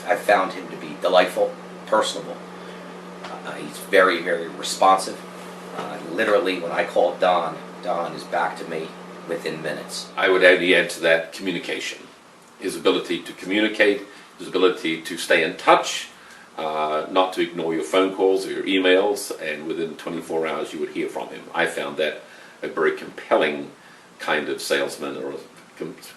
I found him to be delightful, personable. He's very, very responsive. Literally, when I call Don, Don is back to me within minutes. I would add to that communication. His ability to communicate, his ability to stay in touch, not to ignore your phone calls or your emails, and within 24 hours you would hear from him. I found that a very compelling kind of salesman, or a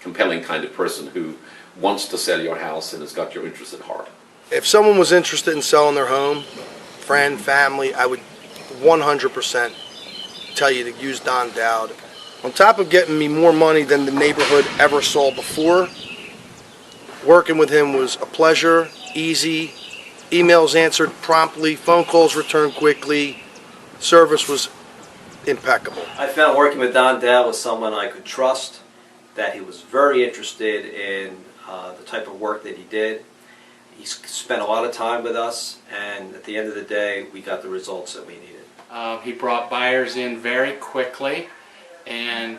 compelling kind of person who wants to sell your house and has got your interest at heart. If someone was interested in selling their home, friend, family, I would 100% tell you to use Don Dowd. On top of getting me more money than the neighborhood ever saw before, working with him was a pleasure, easy, emails answered promptly, phone calls returned quickly, service was impeccable. I found working with Don Dowd was someone I could trust, that he was very interested in the type of work that he did. He spent a lot of time with us, and at the end of the day, we got the results that we needed. He brought buyers in very quickly, and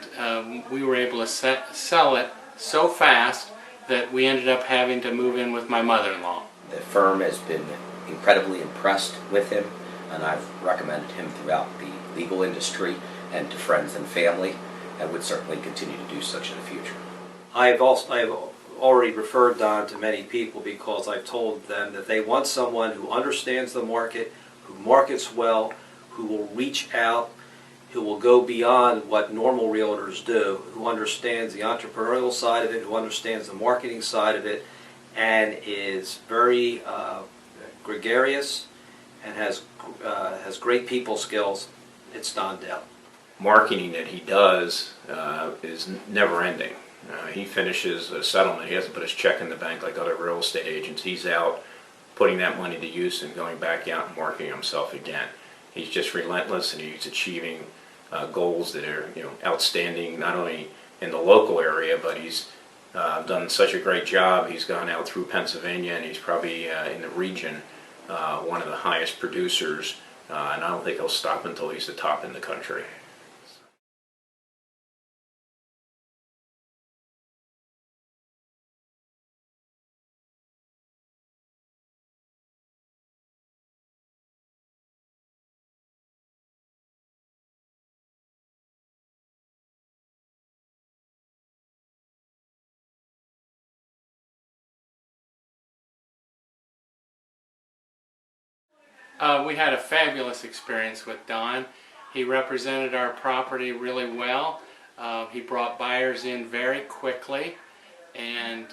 we were able to sell it so fast that we ended up having to move in with my mother-in-law. The firm has been incredibly impressed with him, and I've recommended him throughout the legal industry and to friends and family, and would certainly continue to do such in the future. I have already referred Don to many people because I've told them that they want someone who understands the market, who markets well, who will reach out, who will go beyond what normal realtors do, who understands the entrepreneurial side of it, who understands the marketing side of it, and is very gregarious and has great people skills. It's Don Dowd. Marketing that he does is never ending. He finishes a settlement, he hasn't put his check in the bank like other real estate agents. He's out putting that money to use and going back out and marketing himself again. He's just relentless, and he's achieving goals that are, outstanding, not only in the local area, but he's done such a great job. He's gone out through Pennsylvania, and he's probably in the region one of the highest producers, and I don't think he'll stop until he's the top in the country. We had a fabulous experience with Don. He represented our property really well. He brought buyers in very quickly, and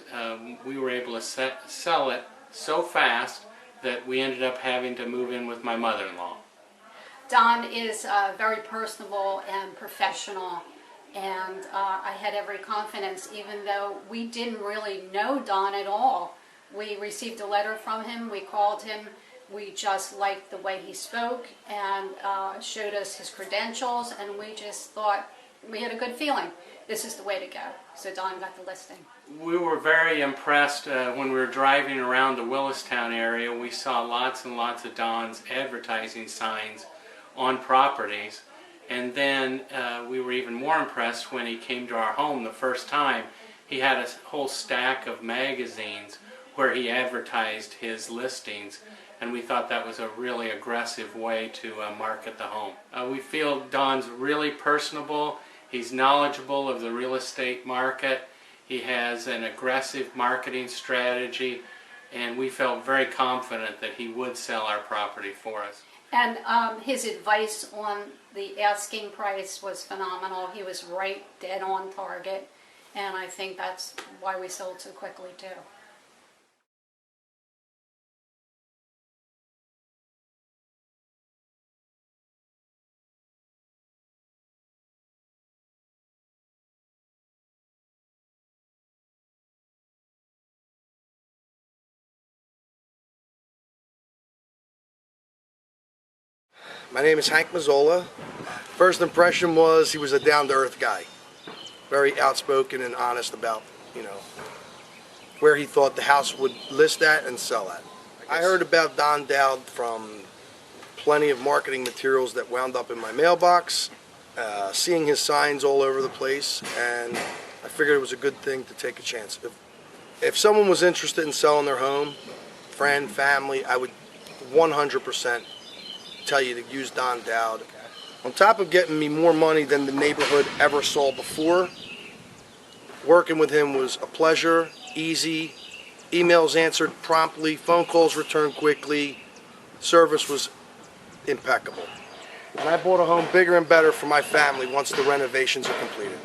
we were able to sell it so fast that we ended up having to move in with my mother-in-law. Don is very personable and professional, and I had every confidence, even though we didn't really know Don at all. We received a letter from him, we called him, we just liked the way he spoke and showed us his credentials, and we just thought, we had a good feeling. This is the way to go. So Don got the listing. We were very impressed when we were driving around the Willistown area. We saw lots and lots of Don's advertising signs on properties. And then we were even more impressed when he came to our home the first time. He had a whole stack of magazines where he advertised his listings, and we thought that was a really aggressive way to market the home. We feel Don's really personable. He's knowledgeable of the real estate market. He has an aggressive marketing strategy, and we felt very confident that he would sell our property for us. And his advice on the asking price was phenomenal. He was right dead on target, and I think that's why we sold so quickly too. My name is Hank Mazzola. First impression was he was a down-to-earth guy. Very outspoken and honest about, where he thought the house would list at and sell at. I heard about Don Dowd from plenty of marketing materials that wound up in my mailbox, seeing his signs all over the place, and I figured it was a good thing to take a chance. If someone was interested in selling their home, friend, family, I would 100% tell you to use Don Dowd. On top of getting me more money than the neighborhood ever saw before, working with him was a pleasure, easy, emails answered promptly, phone calls returned quickly, service was impeccable. And I bought a home bigger and better for my family once the renovations are completed.